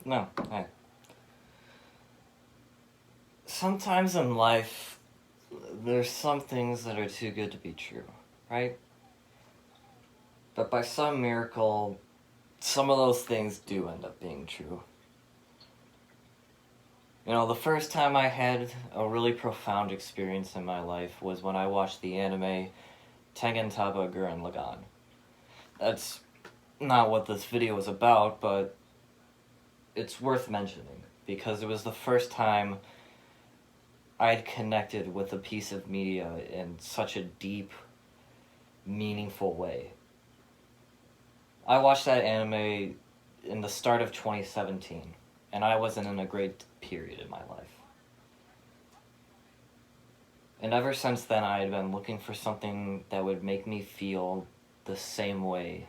No, hey. Sometimes in life, there's some things that are too good to be true, right? But by some miracle, some of those things do end up being true. You know, the first time I had a really profound experience in my life was when I watched the anime Tengen Taba Gurren Lagann. That's not what this video is about, but it's worth mentioning because it was the first time I'd connected with a piece of media in such a deep, meaningful way. I watched that anime in the start of 2017, and I wasn't in a great period in my life. And ever since then, I had been looking for something that would make me feel the same way.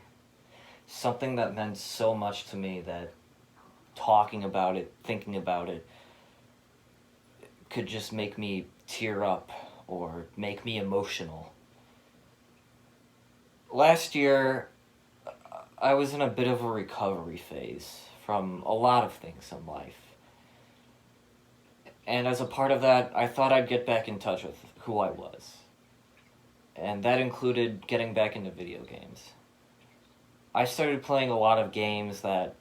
Something that meant so much to me that talking about it, thinking about it, could just make me tear up or make me emotional. Last year, I was in a bit of a recovery phase from a lot of things in life. And as a part of that, I thought I'd get back in touch with who I was. And that included getting back into video games. I started playing a lot of games that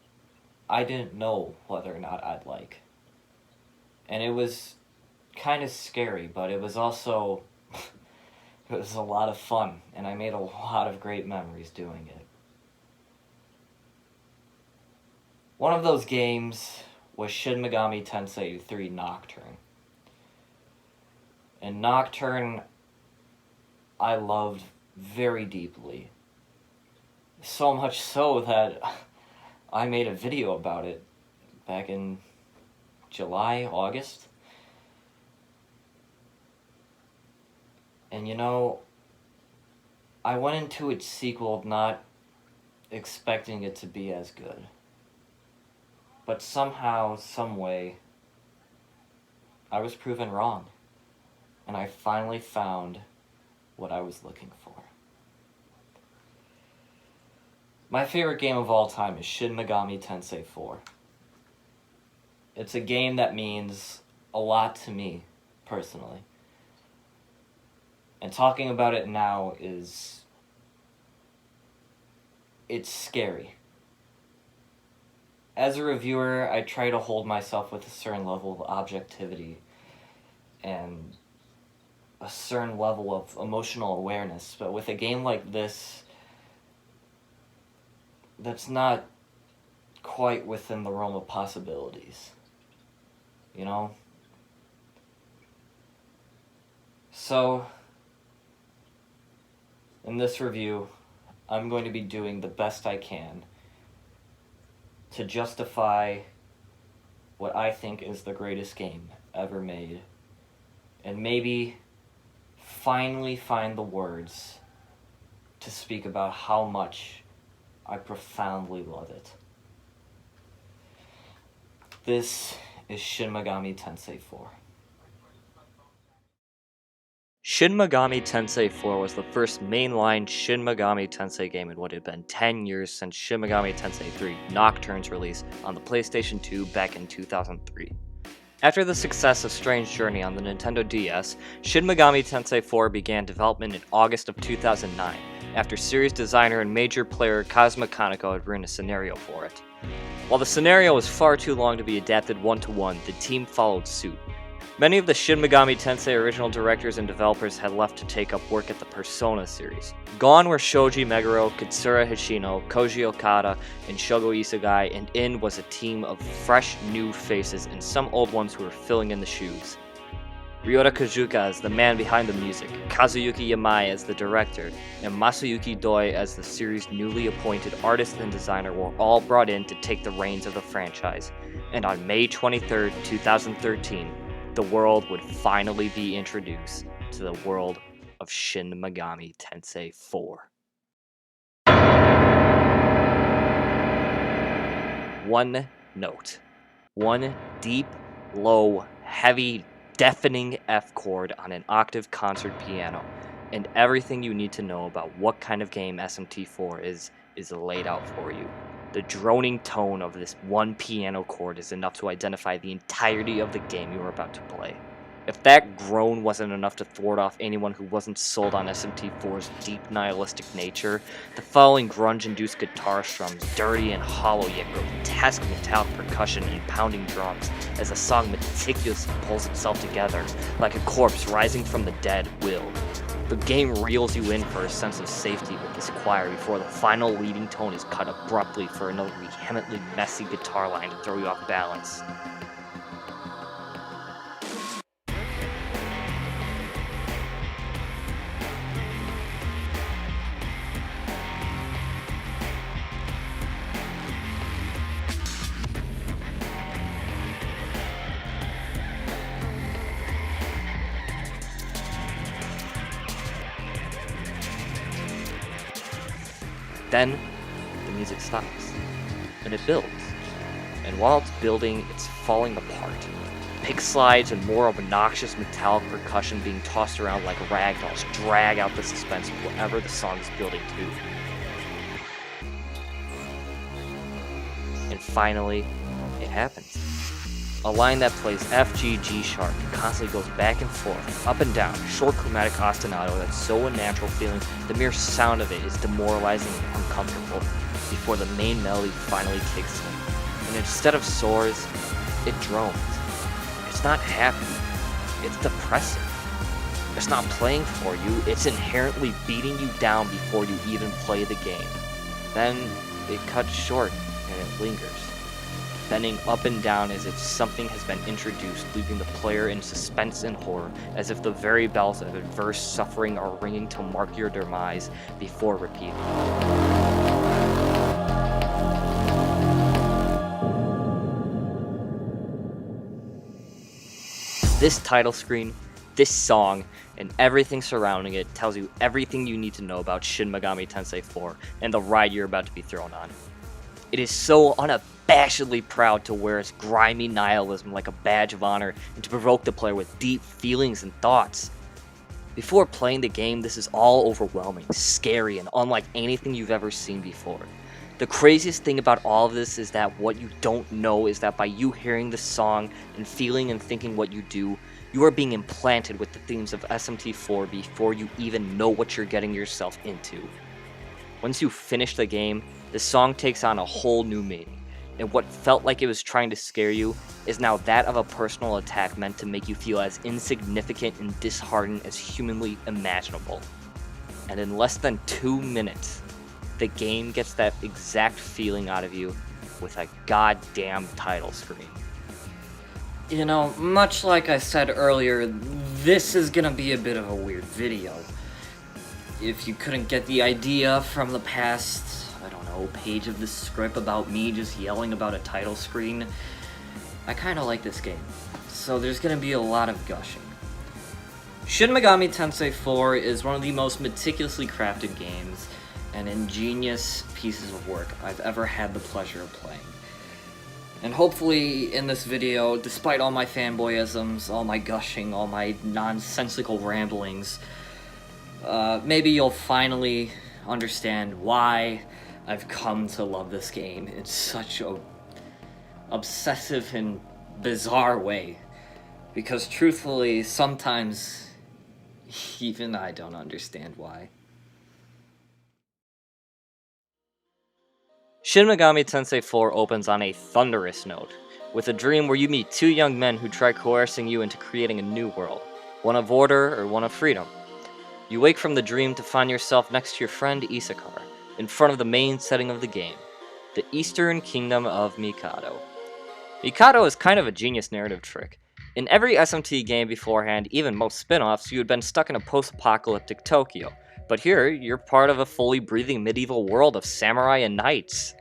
I didn't know whether or not I'd like. And it was kind of scary, but it was also it was a lot of fun, and I made a lot of great memories doing it. One of those games was Shin Megami Tensei 3 Nocturne. And Nocturne I loved very deeply. So much so that I made a video about it back in July, August. And you know, I went into its sequel not expecting it to be as good. But somehow, some way, I was proven wrong. And I finally found what I was looking for. My favorite game of all time is Shin Megami Tensei 4. It's a game that means a lot to me, personally. And talking about it now it's scary. As a reviewer, I try to hold myself with a certain level of objectivity and a certain level of emotional awareness, but with a game like this, that's not quite within the realm of possibilities, you know? So, in this review, I'm going to be doing the best I can to justify what I think is the greatest game ever made, and maybe finally find the words to speak about how much I profoundly love it. This is Shin Megami Tensei 4. Shin Megami Tensei 4 was the first mainline Shin Megami Tensei game in what had been 10 years since Shin Megami Tensei 3 Nocturne's release on the PlayStation 2 back in 2003. After the success of Strange Journey on the Nintendo DS, Shin Megami Tensei 4 began development in August of 2009, after series designer and major player Kazuma Kaneko had written a scenario for it. While the scenario was far too long to be adapted one-to-one, the team followed suit. Many of the Shin Megami Tensei original directors and developers had left to take up work at the Persona series. Gone were Shoji Meguro, Katsura Hishino, Koji Okada, and Shogo Isegai, and in was a team of fresh new faces and some old ones who were filling in the shoes. Ryota Kojuka as the man behind the music, Kazuyuki Yamai as the director, and Masayuki Doi as the series' newly appointed artist and designer were all brought in to take the reins of the franchise. And on May 23, 2013, the world would finally be introduced to the world of Shin Megami Tensei 4. One note. One deep, low, heavy, deafening F chord on an octave concert piano, and everything you need to know about what kind of game SMT4 is laid out for you. The droning tone of this one piano chord is enough to identify the entirety of the game you are about to play. If that groan wasn't enough to thwart off anyone who wasn't sold on SMT4's deep nihilistic nature, the following grunge-induced guitar strums, dirty and hollow yet grotesque metallic percussion and pounding drums, as the song meticulously pulls itself together like a corpse rising from the dead will. The game reels you in for a sense of safety with this choir before the final leading tone is cut abruptly for another vehemently messy guitar line to throw you off balance. Then, the music stops, and it builds. And while it's building, it's falling apart. Pig slides and more obnoxious metallic percussion being tossed around like ragdolls drag out the suspense of whatever the song is building to. And finally, it happens. A line that plays F, G, G sharp and constantly goes back and forth, up and down, short chromatic ostinato that's so unnatural feeling the mere sound of it is demoralizing and uncomfortable before the main melody finally kicks in. And instead of soars, it drones. It's not happy, it's depressing. It's not playing for you, it's inherently beating you down before you even play the game. Then it cuts short and it lingers, bending up and down as if something has been introduced, leaving the player in suspense and horror, as if the very bells of adverse suffering are ringing to mark your demise before repeating. This title screen, this song, and everything surrounding it tells you everything you need to know about Shin Megami Tensei 4 and the ride you're about to be thrown on. It is so unabashedly proud to wear its grimy nihilism like a badge of honor and to provoke the player with deep feelings and thoughts. Before playing the game, this is all overwhelming, scary, and unlike anything you've ever seen before. The craziest thing about all of this is that what you don't know is that by you hearing the song and feeling and thinking what you do, you are being implanted with the themes of SMT4 before you even know what you're getting yourself into. Once you finish the game, the song takes on a whole new meaning, and what felt like it was trying to scare you is now that of a personal attack meant to make you feel as insignificant and disheartened as humanly imaginable. And in less than 2 minutes, the game gets that exact feeling out of you with a goddamn title screen. You know, much like I said earlier, this is gonna be a bit of a weird video. If you couldn't get the idea from the past, I don't know, page of the script about me just yelling about a title screen, I kinda like this game. So there's gonna be a lot of gushing. Shin Megami Tensei 4 is one of the most meticulously crafted games and ingenious pieces of work I've ever had the pleasure of playing. And hopefully in this video, despite all my fanboyisms, all my gushing, all my nonsensical ramblings, maybe you'll finally understand why I've come to love this game in such a obsessive and bizarre way. Because truthfully, sometimes even I don't understand why. Shin Megami Tensei 4 opens on a thunderous note, with a dream where you meet two young men who try coercing you into creating a new world, one of order or one of freedom. You wake from the dream to find yourself next to your friend Isakar, in front of the main setting of the game, the Eastern Kingdom of Mikado. Mikado is kind of a genius narrative trick. In every SMT game beforehand, even most spin-offs, you had been stuck in a post-apocalyptic Tokyo, but here, you're part of a fully breathing medieval world of samurai and knights.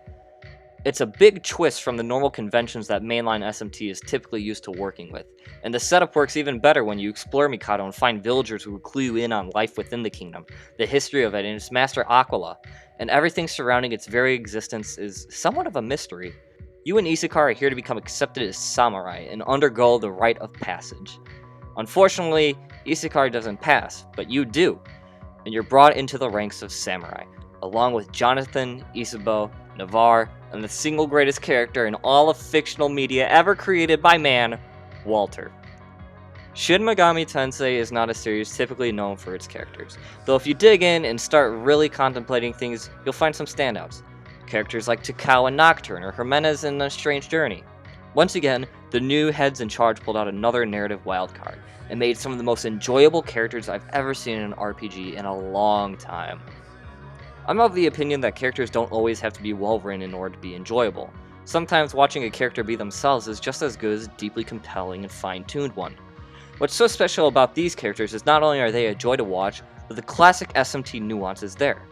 It's a big twist from the normal conventions that mainline SMT is typically used to working with, and the setup works even better when you explore Mikado and find villagers who will clue you in on life within the kingdom, the history of it, and its master Aquila, and everything surrounding its very existence is somewhat of a mystery. You and Isakar are here to become accepted as samurai and undergo the rite of passage. Unfortunately, Isakar doesn't pass, but you do, and you're brought into the ranks of samurai, along with Jonathan, Isabeau, Navarre, and the single greatest character in all of fictional media ever created by man, Walter. Shin Megami Tensei is not a series typically known for its characters, though if you dig in and start really contemplating things, you'll find some standouts. Characters like Takao in Nocturne or Jimenez in A Strange Journey. Once again, the new heads in charge pulled out another narrative wildcard, and made some of the most enjoyable characters I've ever seen in an RPG in a long time. I'm of the opinion that characters don't always have to be well written in order to be enjoyable. Sometimes watching a character be themselves is just as good as a deeply compelling and fine-tuned one. What's so special about these characters is not only are they a joy to watch, but the classic SMT nuance is there.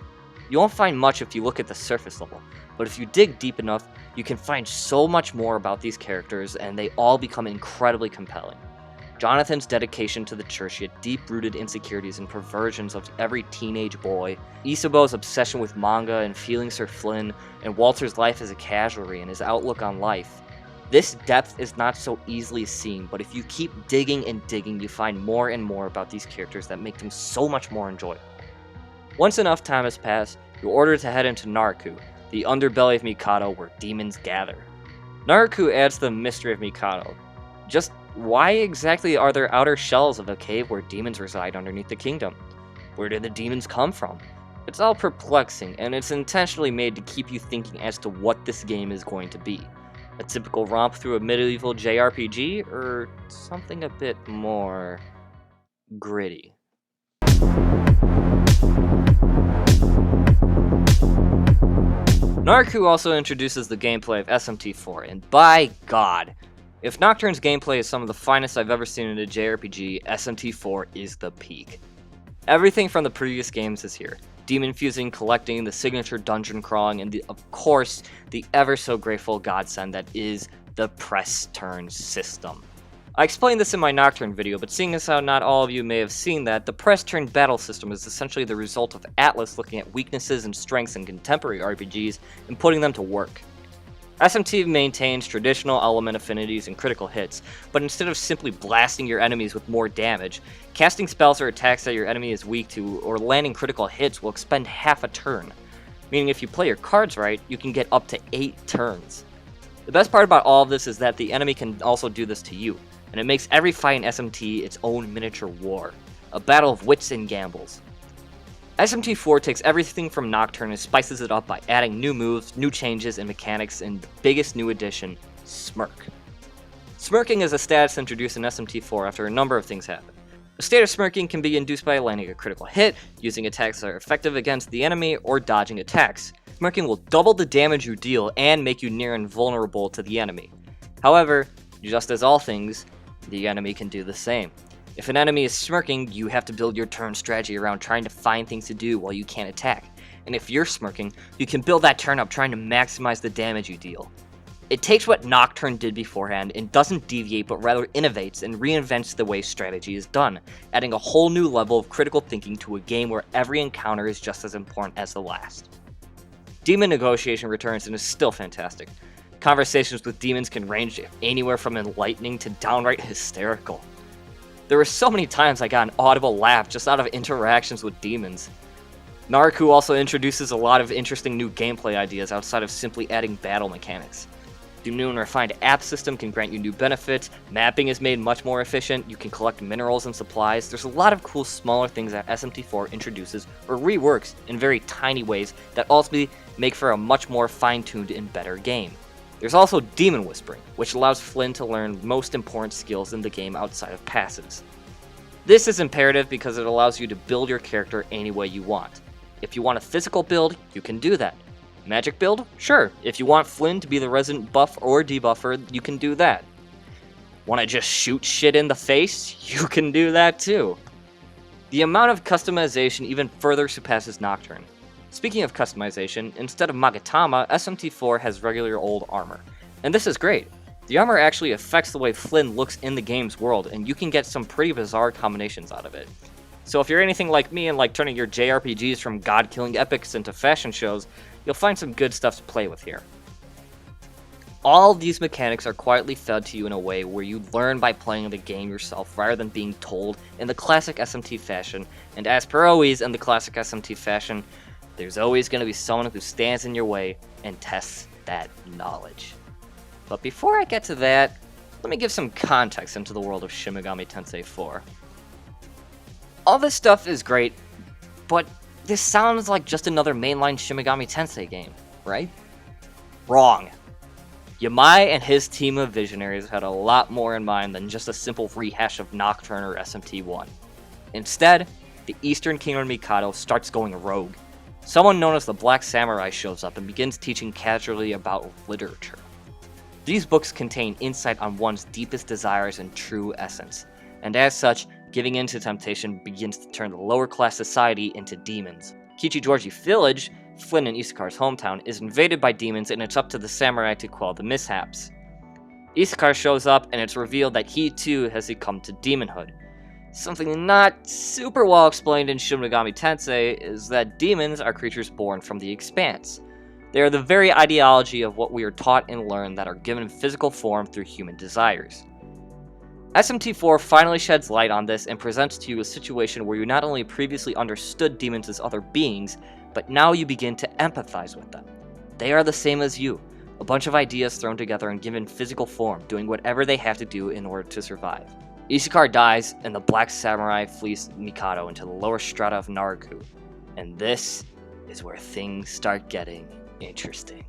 You won't find much if you look at the surface level, but if you dig deep enough, you can find so much more about these characters, and they all become incredibly compelling. Jonathan's dedication to the church, yet deep-rooted insecurities and perversions of every teenage boy, Isabeau's obsession with manga and feelings for Flynn, and Walter's life as a casualty and his outlook on life. This depth is not so easily seen, but if you keep digging and digging, you find more and more about these characters that make them so much more enjoyable. Once enough time has passed, you're ordered to head into Naraku, the underbelly of Mikado where demons gather. Naraku adds to the mystery of Mikado. Just why exactly are there outer shells of a cave where demons reside underneath the kingdom? Where did the demons come from? It's all perplexing, and it's intentionally made to keep you thinking as to what this game is going to be. A typical romp through a medieval JRPG, or something a bit more gritty? Naraku also introduces the gameplay of SMT4, and by God, if Nocturne's gameplay is some of the finest I've ever seen in a JRPG, SMT4 is the peak. Everything from the previous games is here. Demon fusing, collecting, the signature dungeon crawling, and of course, the ever so grateful godsend that is the press turn system. I explained this in my Nocturne video, but seeing as how not all of you may have seen that, the press turn battle system is essentially the result of Atlas looking at weaknesses and strengths in contemporary RPGs and putting them to work. SMT maintains traditional element affinities and critical hits, but instead of simply blasting your enemies with more damage, casting spells or attacks that your enemy is weak to, or landing critical hits will expend half a turn. Meaning if you play your cards right, you can get up to 8 turns. The best part about all of this is that the enemy can also do this to you, and it makes every fight in SMT its own miniature war, a battle of wits and gambles. SMT4 takes everything from Nocturne and spices it up by adding new moves, new changes, and mechanics, and the biggest new addition, Smirk. Smirking is a status introduced in SMT4 after a number of things happen. A state of smirking can be induced by landing a critical hit, using attacks that are effective against the enemy, or dodging attacks. Smirking will double the damage you deal and make you near invulnerable to the enemy. However, just as all things, the enemy can do the same. If an enemy is smirking, you have to build your turn strategy around trying to find things to do while you can't attack. And if you're smirking, you can build that turn up trying to maximize the damage you deal. It takes what Nocturne did beforehand and doesn't deviate but rather innovates and reinvents the way strategy is done, adding a whole new level of critical thinking to a game where every encounter is just as important as the last. Demon negotiation returns and is still fantastic. Conversations with demons can range anywhere from enlightening to downright hysterical. There were so many times I got an audible laugh just out of interactions with demons. Naraku also introduces a lot of interesting new gameplay ideas outside of simply adding battle mechanics. The new and refined app system can grant you new benefits, mapping is made much more efficient, you can collect minerals and supplies. There's a lot of cool smaller things that SMT4 introduces or reworks in very tiny ways that ultimately make for a much more fine-tuned and better game. There's also Demon Whispering, which allows Flynn to learn most important skills in the game outside of passives. This is imperative because it allows you to build your character any way you want. If you want a physical build, you can do that. Magic build? Sure. If you want Flynn to be the resident buff or debuffer, you can do that. Want to just shoot shit in the face? You can do that too. The amount of customization even further surpasses Nocturne. Speaking of customization, instead of Magatama, SMT4 has regular old armor. And this is great. The armor actually affects the way Flynn looks in the game's world, and you can get some pretty bizarre combinations out of it. So if you're anything like me and like turning your JRPGs from god-killing epics into fashion shows, you'll find some good stuff to play with here. All these mechanics are quietly fed to you in a way where you learn by playing the game yourself rather than being told in the classic SMT fashion, and as per always in the classic SMT fashion, there's always going to be someone who stands in your way and tests that knowledge. But before I get to that, let me give some context into the world of Shin Megami Tensei 4. All this stuff is great, but this sounds like just another mainline Shin Megami Tensei game, right? Wrong. Yamai and his team of visionaries had a lot more in mind than just a simple rehash of Nocturne or SMT1. Instead, the Eastern Kingdom Mikado starts going rogue. Someone known as the Black Samurai shows up and begins teaching casually about literature. These books contain insight on one's deepest desires and true essence, and as such, giving in to temptation begins to turn the lower class society into demons. Kichigeorgi Village, Flynn and Isakar's hometown, is invaded by demons, and it's up to the samurai to quell the mishaps. Isakar shows up, and it's revealed that he too has succumbed to demonhood. Something not super well explained in Shin Megami Tensei is that demons are creatures born from the expanse. They are the very ideology of what we are taught and learn that are given physical form through human desires. SMT4 finally sheds light on this and presents to you a situation where you not only previously understood demons as other beings, but now you begin to empathize with them. They are the same as you, a bunch of ideas thrown together and given physical form, doing whatever they have to do in order to survive. Isakar dies, and the Black Samurai flees Mikado into the lower strata of Naraku, and this is where things start getting interesting.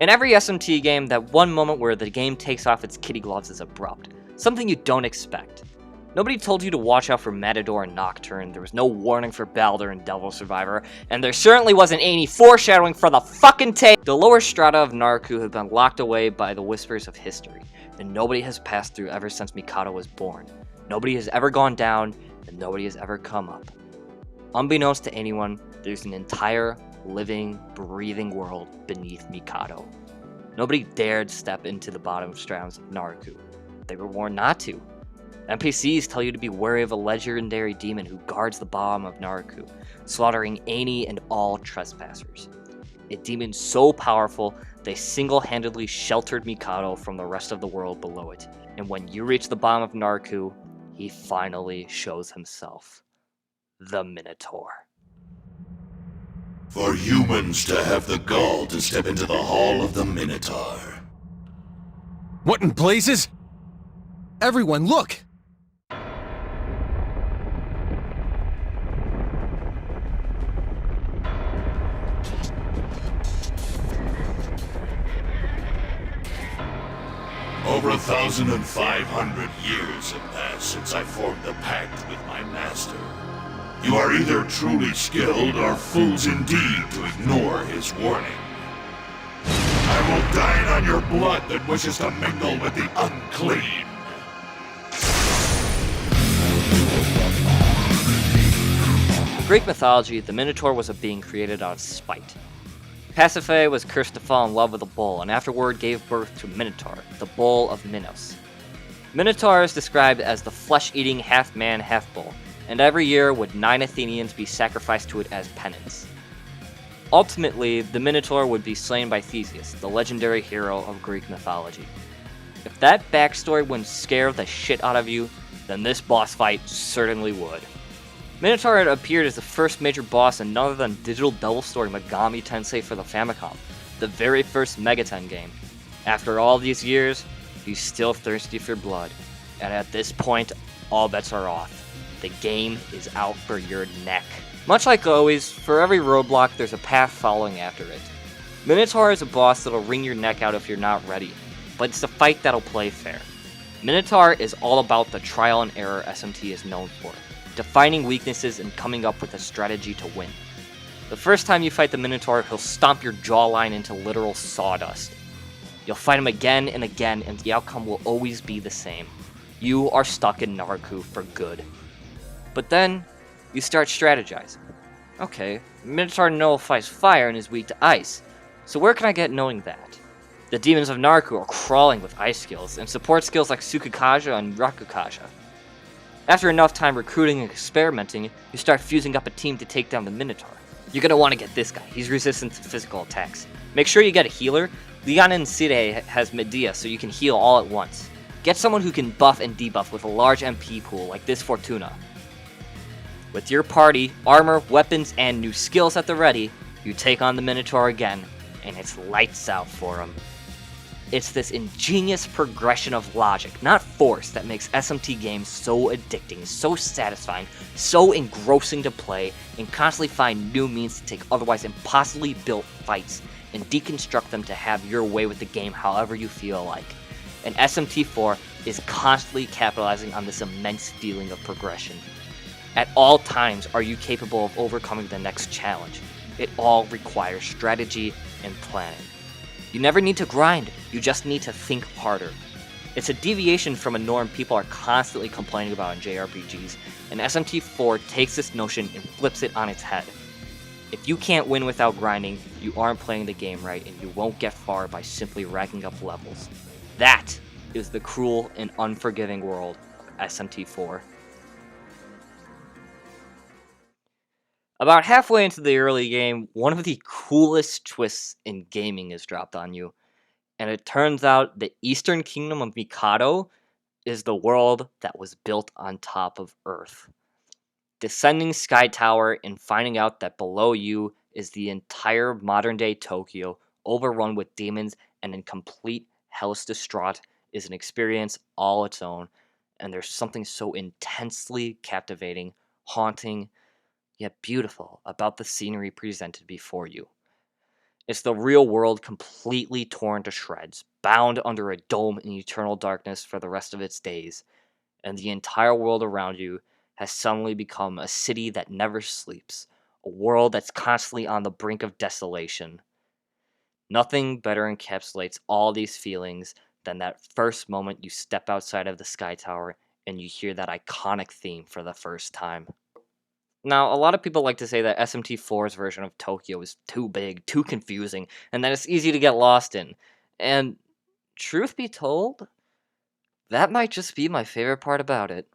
In every SMT game, that one moment where the game takes off its kitty gloves is abrupt, something you don't expect. Nobody told you to watch out for Matador and Nocturne, there was no warning for Baldur and Devil Survivor, and there certainly wasn't any foreshadowing for the fucking tape! The lower strata of Naraku have been locked away by the whispers of history, and nobody has passed through ever since Mikado was born. Nobody has ever gone down, and nobody has ever come up. Unbeknownst to anyone, there's an entire living, breathing world beneath Mikado. Nobody dared step into the bottom stratum of Naraku. They were warned not to. NPCs tell you to be wary of a legendary demon who guards the bottom of Naraku, slaughtering any and all trespassers. A demon so powerful, they single-handedly sheltered Mikado from the rest of the world below it, and when you reach the bottom of Naraku, he finally shows himself. The Minotaur. For humans to have the gall to step into the Hall of the Minotaur. What in blazes? Everyone, look! Over 1,500 years have passed since I formed the pact with my master. You are either truly skilled or fools indeed to ignore his warning. I will dine on your blood that wishes to mingle with the unclean. In Greek mythology, the Minotaur was a being created out of spite. Pasiphae was cursed to fall in love with a bull, and afterward gave birth to Minotaur, the bull of Minos. Minotaur is described as the flesh-eating half-man, half-bull, and every year would 9 Athenians be sacrificed to it as penance. Ultimately, the Minotaur would be slain by Theseus, the legendary hero of Greek mythology. If that backstory wouldn't scare the shit out of you, then this boss fight certainly would. Minotaur had appeared as the first major boss in none other than Digital Double Story Megami Tensei for the Famicom, the very first Megaten game. After all these years, he's still thirsty for blood, and at this point, all bets are off. The game is out for your neck. Much like always, for every roadblock there's a path following after it. Minotaur is a boss that'll wring your neck out if you're not ready, but it's a fight that'll play fair. Minotaur is all about the trial and error SMT is known for, defining weaknesses and coming up with a strategy to win. The first time you fight the Minotaur, he'll stomp your jawline into literal sawdust. You'll fight him again and again, and the outcome will always be the same. You are stuck in Naraku for good. But then, you start strategizing. Okay, Minotaur nullifies fire and is weak to ice, so where can I get knowing that? The demons of Naraku are crawling with ice skills, and support skills like Tsukikaja and Rakukaja. After enough time recruiting and experimenting, you start fusing up a team to take down the Minotaur. You're gonna want to get this guy, he's resistant to physical attacks. Make sure you get a healer. Leon and Sire has Medea so you can heal all at once. Get someone who can buff and debuff with a large MP pool like this Fortuna. With your party, armor, weapons, and new skills at the ready, you take on the Minotaur again, and it's lights out for him. It's this ingenious progression of logic, not force, that makes SMT games so addicting, so satisfying, so engrossing to play, and constantly find new means to take otherwise impossibly built fights and deconstruct them to have your way with the game however you feel like. And SMT4 is constantly capitalizing on this immense feeling of progression. At all times are you capable of overcoming the next challenge. It all requires strategy and planning. You never need to grind, you just need to think harder. It's a deviation from a norm people are constantly complaining about in JRPGs, and SMT4 takes this notion and flips it on its head. If you can't win without grinding, you aren't playing the game right, and you won't get far by simply racking up levels. That is the cruel and unforgiving world of SMT4. About halfway into the early game, one of the coolest twists in gaming is dropped on you, and it turns out the Eastern Kingdom of Mikado is the world that was built on top of Earth. Descending Sky Tower and finding out that below you is the entire modern-day Tokyo, overrun with demons and in complete hellish distraught, is an experience all its own, and there's something so intensely captivating, haunting, yet beautiful about the scenery presented before you. It's the real world completely torn to shreds, bound under a dome in eternal darkness for the rest of its days, and the entire world around you has suddenly become a city that never sleeps, a world that's constantly on the brink of desolation. Nothing better encapsulates all these feelings than that first moment you step outside of the Sky Tower and you hear that iconic theme for the first time. Now, a lot of people like to say that SMT4's version of Tokyo is too big, too confusing, and that it's easy to get lost in. And truth be told, that might just be my favorite part about it.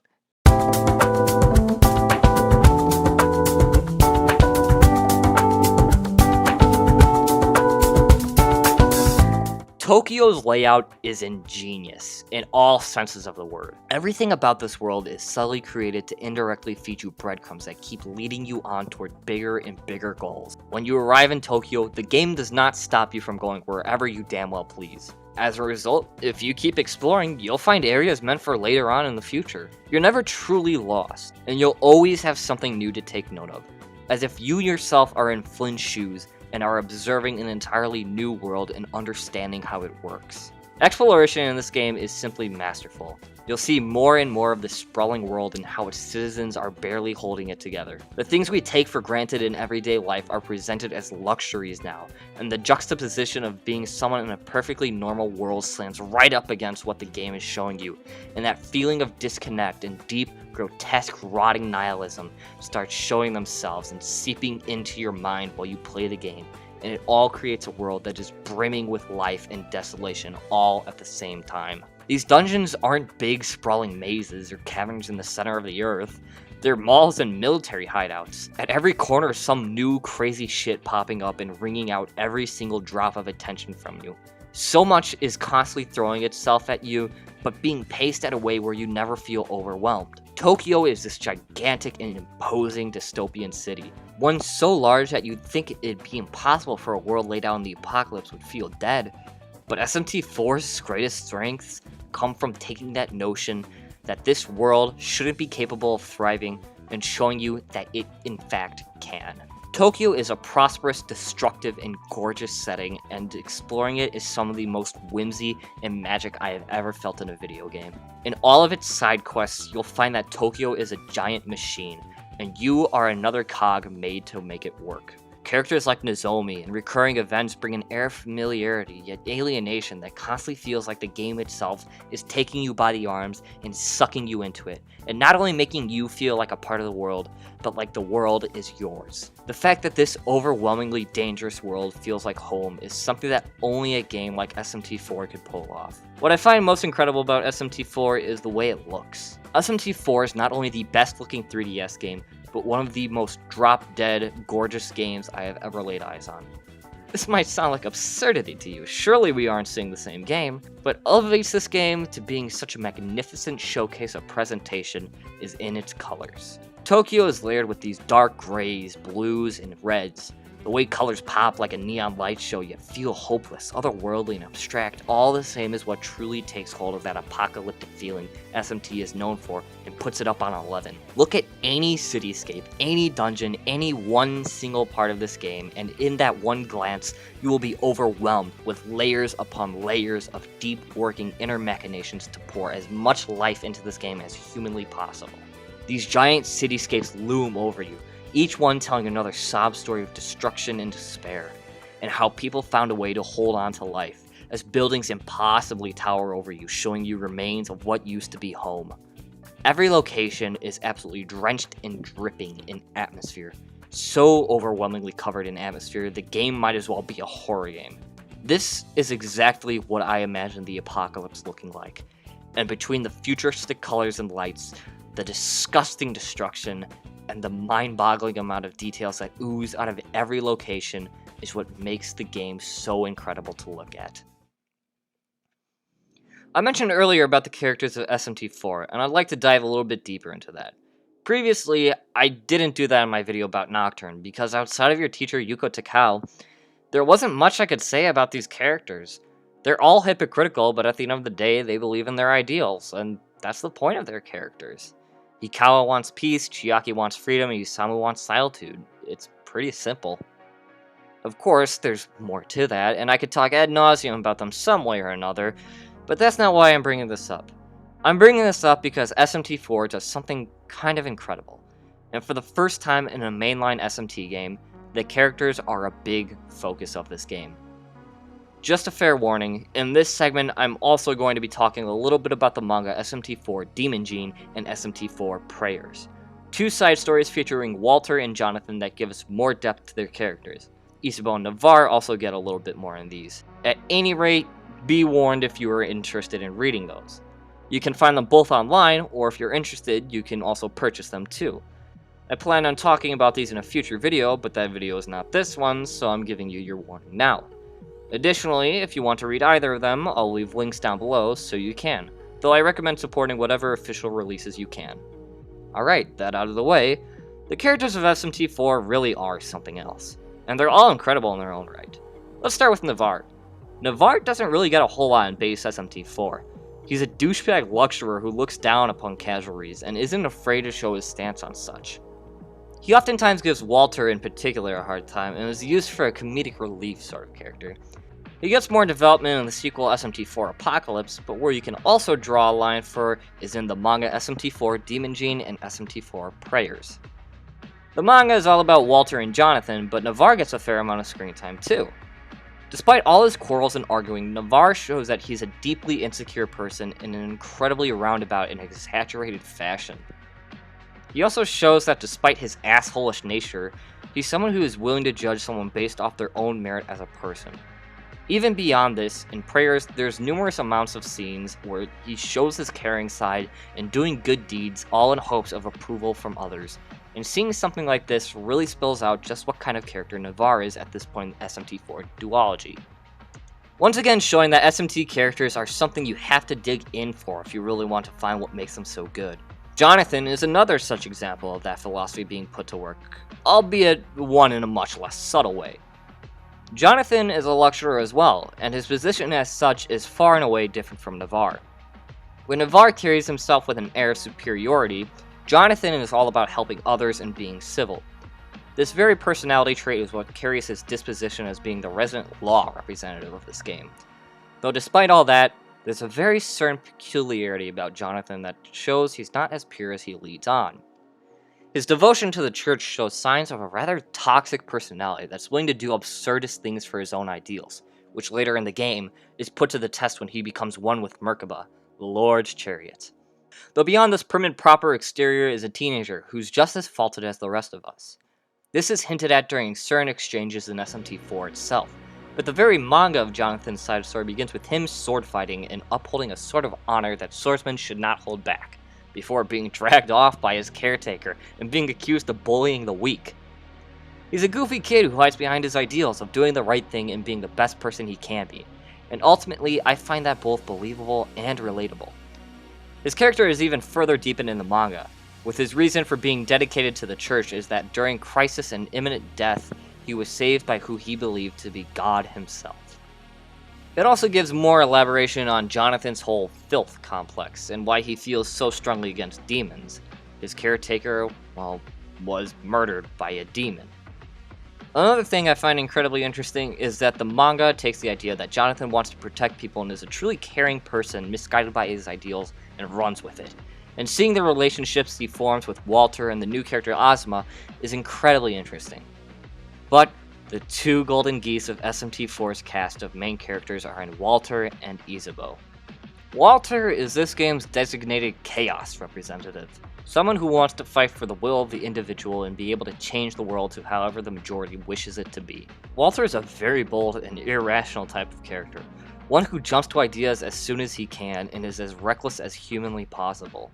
Tokyo's layout is ingenious in all senses of the word. Everything about this world is subtly created to indirectly feed you breadcrumbs that keep leading you on toward bigger and bigger goals. When you arrive in Tokyo, the game does not stop you from going wherever you damn well please. As a result, if you keep exploring, you'll find areas meant for later on in the future. You're never truly lost, and you'll always have something new to take note of, as if you yourself are in Flynn's shoes and are observing an entirely new world and understanding how it works. Exploration in this game is simply masterful. You'll see more and more of the sprawling world and how its citizens are barely holding it together. The things we take for granted in everyday life are presented as luxuries now, and the juxtaposition of being someone in a perfectly normal world slams right up against what the game is showing you, and that feeling of disconnect and deep, grotesque, rotting nihilism starts showing themselves and seeping into your mind while you play the game, and it all creates a world that is brimming with life and desolation all at the same time. These dungeons aren't big, sprawling mazes or caverns in the center of the earth. They're malls and military hideouts. At every corner, some new crazy shit popping up and wringing out every single drop of attention from you. So much is constantly throwing itself at you, but being paced at a way where you never feel overwhelmed. Tokyo is this gigantic and imposing dystopian city. One so large that you'd think it'd be impossible for a world laid out in the apocalypse would feel dead. But SMT4's greatest strengths come from taking that notion that this world shouldn't be capable of thriving and showing you that it in fact can. Tokyo is a prosperous, destructive, and gorgeous setting, and exploring it is some of the most whimsy and magic I have ever felt in a video game. In all of its side quests, you'll find that Tokyo is a giant machine, and you are another cog made to make it work. Characters like Nozomi and recurring events bring an air of familiarity, yet alienation that constantly feels like the game itself is taking you by the arms and sucking you into it, and not only making you feel like a part of the world, but like the world is yours. The fact that this overwhelmingly dangerous world feels like home is something that only a game like SMT4 could pull off. What I find most incredible about SMT4 is the way it looks. SMT4 is not only the best looking 3DS game, but one of the most drop-dead, gorgeous games I have ever laid eyes on. This might sound like absurdity to you, surely we aren't seeing the same game, but elevates this game to being such a magnificent showcase of presentation is in its colors. Tokyo is layered with these dark grays, blues, and reds. The way colors pop like a neon light show you feel hopeless, otherworldly, and abstract, all the same as what truly takes hold of that apocalyptic feeling SMT is known for and puts it up on 11. Look at any cityscape, any dungeon, any one single part of this game, and in that one glance, you will be overwhelmed with layers upon layers of deep working inner machinations to pour as much life into this game as humanly possible. These giant cityscapes loom over you, each one telling another sob story of destruction and despair, and how people found a way to hold on to life, as buildings impossibly tower over you, showing you remains of what used to be home. Every location is absolutely drenched and dripping in atmosphere, so overwhelmingly covered in atmosphere, the game might as well be a horror game. This is exactly what I imagine the apocalypse looking like, and between the futuristic colors and lights, the disgusting destruction, and the mind-boggling amount of details that ooze out of every location is what makes the game so incredible to look at. I mentioned earlier about the characters of SMT4, and I'd like to dive a little bit deeper into that. Previously, I didn't do that in my video about Nocturne, because outside of your teacher Yuko Takao, there wasn't much I could say about these characters. They're all hypocritical, but at the end of the day, they believe in their ideals, and that's the point of their characters. Hikawa wants peace, Chiaki wants freedom, and Yusamu wants solitude. It's pretty simple. Of course, there's more to that, and I could talk ad nauseum about them some way or another, but that's not why I'm bringing this up. I'm bringing this up because SMT4 does something kind of incredible, and for the first time in a mainline SMT game, the characters are a big focus of this game. Just a fair warning, in this segment I'm also going to be talking a little bit about the manga SMT4 Demon Gene and SMT4 Prayers. Two side stories featuring Walter and Jonathan that give us more depth to their characters. Isabelle and Navarre also get a little bit more in these. At any rate, be warned if you are interested in reading those. You can find them both online, or if you're interested, you can also purchase them too. I plan on talking about these in a future video, but that video is not this one, so I'm giving you your warning now. Additionally, if you want to read either of them, I'll leave links down below so you can, though I recommend supporting whatever official releases you can. Alright, that out of the way, the characters of SMT4 really are something else, and they're all incredible in their own right. Let's start with Navarre. Navarre doesn't really get a whole lot in base SMT4. He's a douchebag lecturer who looks down upon casualties and isn't afraid to show his stance on such. He oftentimes gives Walter in particular a hard time and is used for a comedic relief sort of character. He gets more development in the sequel SMT4 Apocalypse, but where you can also draw a line for is in the manga SMT4 Demon Gene and SMT4 Prayers. The manga is all about Walter and Jonathan, but Navarre gets a fair amount of screen time too. Despite all his quarrels and arguing, Navarre shows that he's a deeply insecure person in an incredibly roundabout and exaggerated fashion. He also shows that despite his asshole-ish nature, he's someone who is willing to judge someone based off their own merit as a person. Even beyond this, in Prayers, there's numerous amounts of scenes where he shows his caring side and doing good deeds all in hopes of approval from others, and seeing something like this really spills out just what kind of character Navarre is at this point in SMT4 duology. Once again showing that SMT characters are something you have to dig in for if you really want to find what makes them so good. Jonathan is another such example of that philosophy being put to work, albeit one in a much less subtle way. Jonathan is a lecturer as well, and his position as such is far and away different from Navarre. When Navarre carries himself with an air of superiority, Jonathan is all about helping others and being civil. This very personality trait is what carries his disposition as being the resident law representative of this game. Though despite all that, there's a very certain peculiarity about Jonathan that shows he's not as pure as he leads on. His devotion to the church shows signs of a rather toxic personality that's willing to do absurdist things for his own ideals, which later in the game is put to the test when he becomes one with Merkaba, the Lord's chariot. Though beyond this prim and proper exterior is a teenager who's just as faulted as the rest of us. This is hinted at during certain exchanges in SMT4 itself, but the very manga of Jonathan's side story begins with him sword fighting and upholding a sort of honor that swordsmen should not hold back, before being dragged off by his caretaker and being accused of bullying the weak. He's a goofy kid who hides behind his ideals of doing the right thing and being the best person he can be, and ultimately I find that both believable and relatable. His character is even further deepened in the manga. with his reason for being dedicated to the church is that during crisis and imminent death, he was saved by who he believed to be God himself. It also gives more elaboration on Jonathan's whole filth complex and why he feels so strongly against demons. His caretaker, well, was murdered by a demon. Another thing I find incredibly interesting is that the manga takes the idea that Jonathan wants to protect people and is a truly caring person misguided by his ideals and runs with it. And seeing the relationships he forms with Walter and the new character Ozma is incredibly interesting. But the two golden geese of SMT4's cast of main characters are in Walter and Isabeau. Walter is this game's designated chaos representative, someone who wants to fight for the will of the individual and be able to change the world to however the majority wishes it to be. Walter is a very bold and irrational type of character, one who jumps to ideas as soon as he can and is as reckless as humanly possible.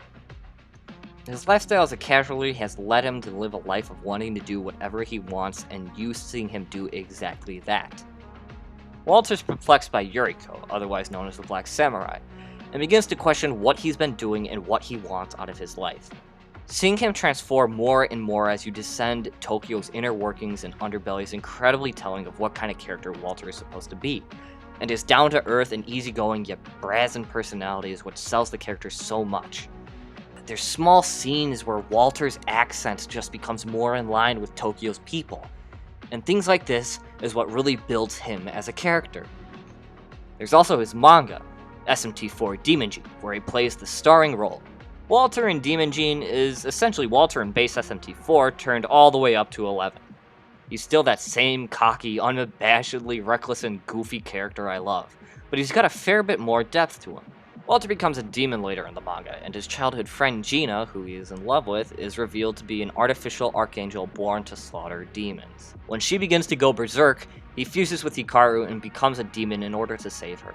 His lifestyle as a casualty has led him to live a life of wanting to do whatever he wants, and you seeing him do exactly that. Walter's perplexed by Yuriko, otherwise known as the Black Samurai, and begins to question what he's been doing and what he wants out of his life. Seeing him transform more and more as you descend Tokyo's inner workings and underbelly is incredibly telling of what kind of character Walter is supposed to be, and his down-to-earth and easygoing yet brazen personality is what sells the character so much. There's small scenes where Walter's accent just becomes more in line with Tokyo's people, and things like this is what really builds him as a character. There's also his manga, SMT4 Demon Gene, where he plays the starring role. Walter in Demon Gene is essentially Walter in base SMT4 turned all the way up to 11. He's still that same cocky, unabashedly reckless and goofy character I love, but he's got a fair bit more depth to him. Walter becomes a demon later in the manga, and his childhood friend Gina, who he is in love with, is revealed to be an artificial archangel born to slaughter demons. When she begins to go berserk, he fuses with Hikaru and becomes a demon in order to save her.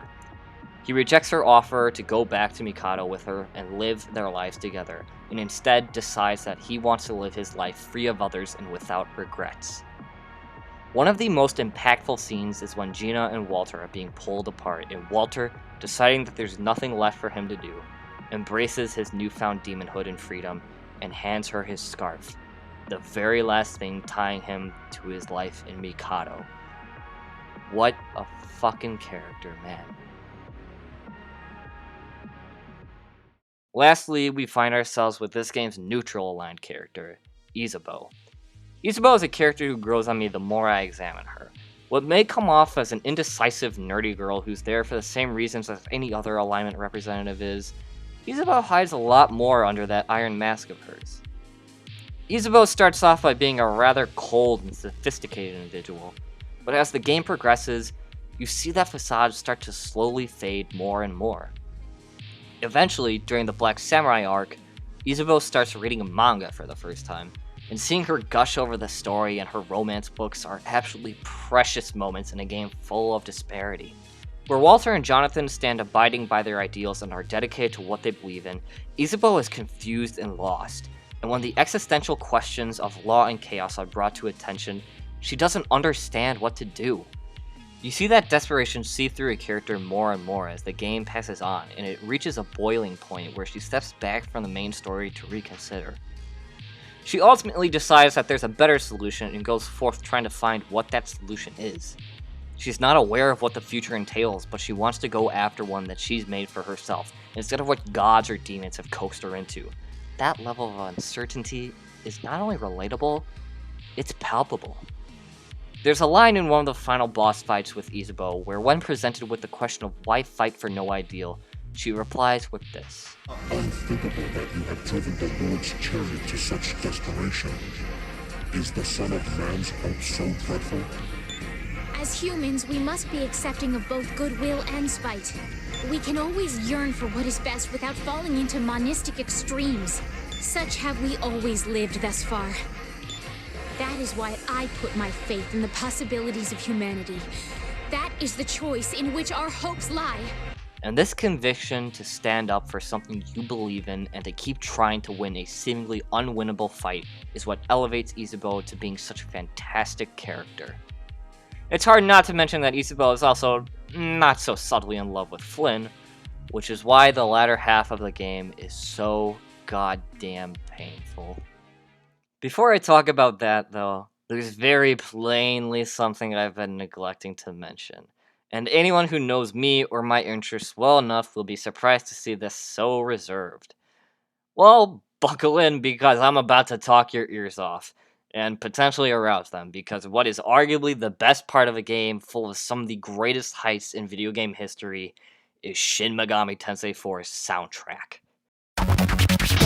He rejects her offer to go back to Mikado with her and live their lives together, and instead decides that he wants to live his life free of others and without regrets. One of the most impactful scenes is when Gina and Walter are being pulled apart, and Walter, deciding that there's nothing left for him to do, embraces his newfound demonhood and freedom and hands her his scarf, the very last thing tying him to his life in Mikado. What a fucking character, man. Lastly, we find ourselves with this game's neutral-aligned character, Isabeau. Isabeau is a character who grows on me the more I examine her. What may come off as an indecisive, nerdy girl who's there for the same reasons as any other alignment representative is, Isabeau hides a lot more under that iron mask of hers. Isabeau starts off by being a rather cold and sophisticated individual, but as the game progresses, you see that facade start to slowly fade more and more. Eventually, during the Black Samurai arc, Isabeau starts reading a manga for the first time, and seeing her gush over the story and her romance books are absolutely precious moments in a game full of disparity. Where Walter and Jonathan stand abiding by their ideals and are dedicated to what they believe in, Isabeau is confused and lost, and when the existential questions of law and chaos are brought to attention, she doesn't understand what to do. You see that desperation seep through a character more and more as the game passes on, and it reaches a boiling point where she steps back from the main story to reconsider. She ultimately decides that there's a better solution and goes forth trying to find what that solution is. She's not aware of what the future entails, but she wants to go after one that she's made for herself, instead of what gods or demons have coaxed her into. That level of uncertainty is not only relatable, it's palpable. There's a line in one of the final boss fights with Isabeau where when presented with the question of why fight for no ideal, she replies with this. Unthinkable that you have driven the Lord's chariot to such desperation. Is the Son of Man's hope so dreadful? As humans, we must be accepting of both goodwill and spite. We can always yearn for what is best without falling into monistic extremes. Such have we always lived thus far. That is why I put my faith in the possibilities of humanity. That is the choice in which our hopes lie. And this conviction to stand up for something you believe in and to keep trying to win a seemingly unwinnable fight is what elevates Isabeau to being such a fantastic character. It's hard not to mention that Isabeau is also not so subtly in love with Flynn, which is why the latter half of the game is so goddamn painful. Before I talk about that, though, there's very plainly something I've been neglecting to mention. And anyone who knows me or my interests well enough will be surprised to see this so reserved. Well, buckle in because I'm about to talk your ears off, and potentially arouse them, because what is arguably the best part of a game full of some of the greatest heists in video game history is Shin Megami Tensei 4's soundtrack.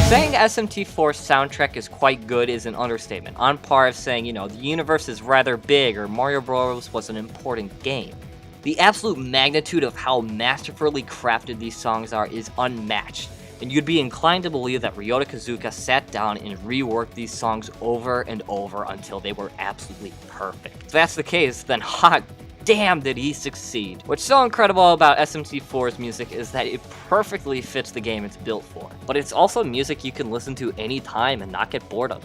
Saying SMT4's soundtrack is quite good is an understatement, on par of saying, the universe is rather big or Mario Bros. Was an important game. The absolute magnitude of how masterfully crafted these songs are is unmatched, and you'd be inclined to believe that Ryota Kazuka sat down and reworked these songs over and over until they were absolutely perfect. If that's the case, then hot damn did he succeed. What's so incredible about SMT4's music is that it perfectly fits the game it's built for, but it's also music you can listen to anytime and not get bored of.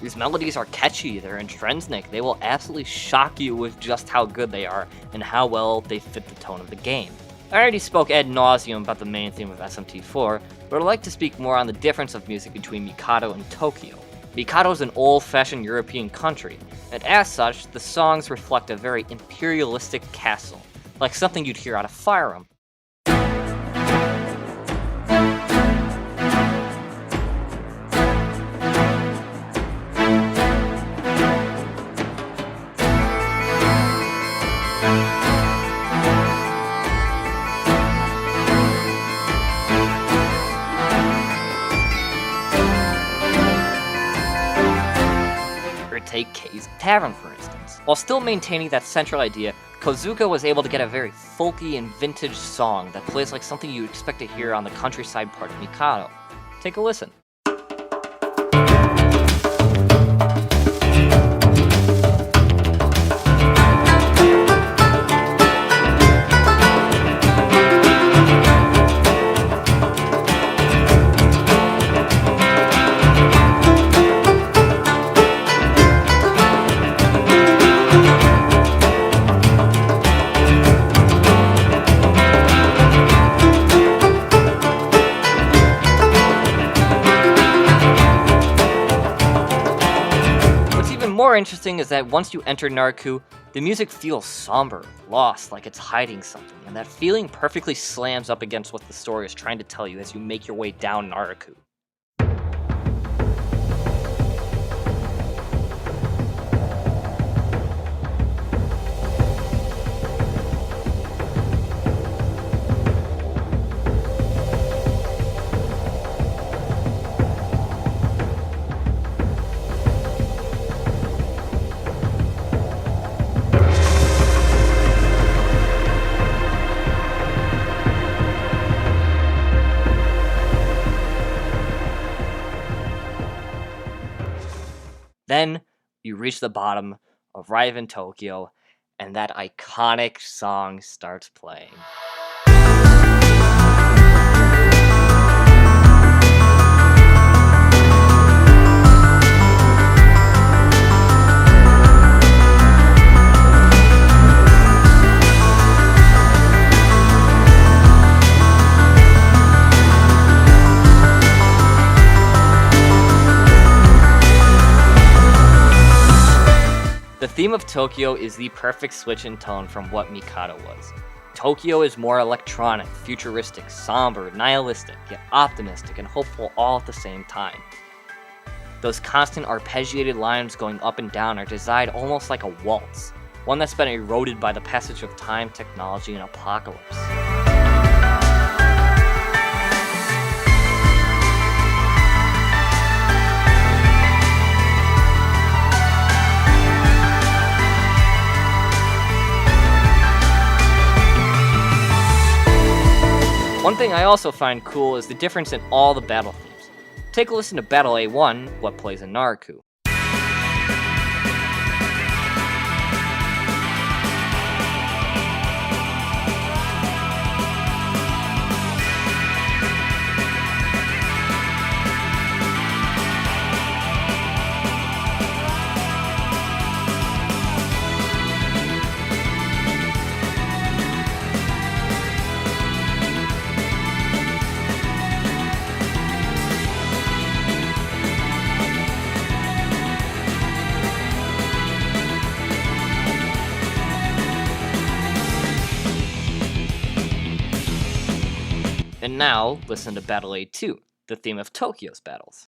These melodies are catchy, they're intrinsic, they will absolutely shock you with just how good they are and how well they fit the tone of the game. I already spoke ad nauseum about the main theme of SMT4, but I'd like to speak more on the difference of music between Mikado and Tokyo. Mikado is an old-fashioned European country, and as such, the songs reflect a very imperialistic castle, like something you'd hear out of Fire Emblem. Take K's Tavern, for instance. While still maintaining that central idea, Kozuka was able to get a very folky and vintage song that plays like something you'd expect to hear on the countryside part of Mikado. Take a listen. More interesting is that once you enter Naraku, the music feels somber, lost, like it's hiding something, and that feeling perfectly slams up against what the story is trying to tell you as you make your way down Naraku. Then you reach the bottom, arrive in Tokyo, and that iconic song starts playing. The theme of Tokyo is the perfect switch in tone from what Mikado was. Tokyo is more electronic, futuristic, somber, nihilistic, yet optimistic and hopeful all at the same time. Those constant arpeggiated lines going up and down are designed almost like a waltz, one that's been eroded by the passage of time, technology, and apocalypse. One thing I also find cool is the difference in all the battle themes. Take a listen to Battle A1, what plays in Naraku. And now, listen to Battle A2, the theme of Tokyo's battles.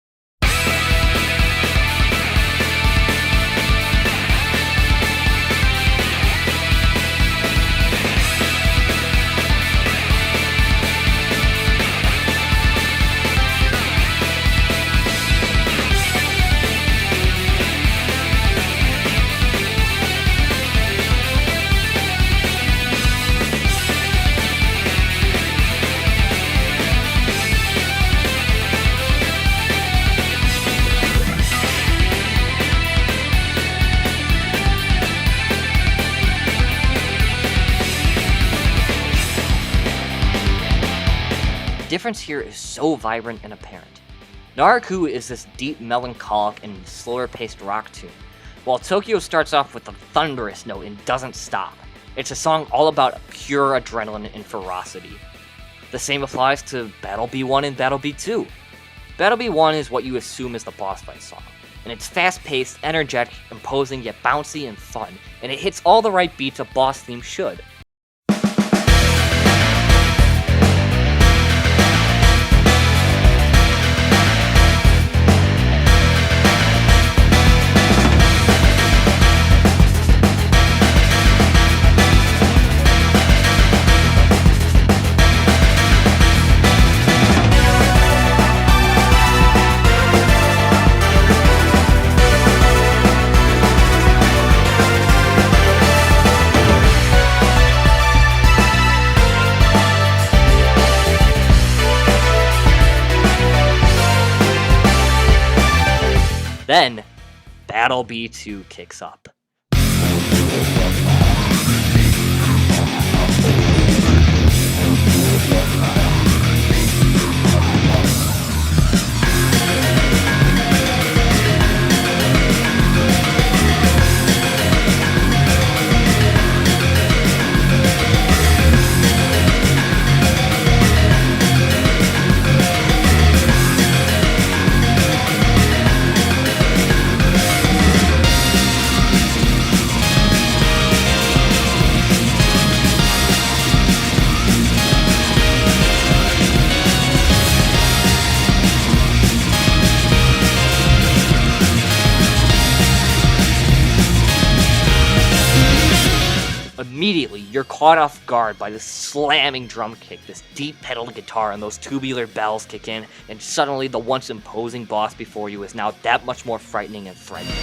The difference here is so vibrant and apparent. Naraku is this deep, melancholic, and slower-paced rock tune, while Tokyo starts off with a thunderous note and doesn't stop. It's a song all about pure adrenaline and ferocity. The same applies to Battle B1 and Battle B2. Battle B1 is what you assume is the boss fight song, and it's fast-paced, energetic, imposing, yet bouncy and fun, and it hits all the right beats a boss theme should. Then, Battle B2 kicks up. Immediately, you're caught off guard by this slamming drum kick, this deep pedal guitar, and those tubular bells kick in, and suddenly the once imposing boss before you is now that much more frightening and threatening.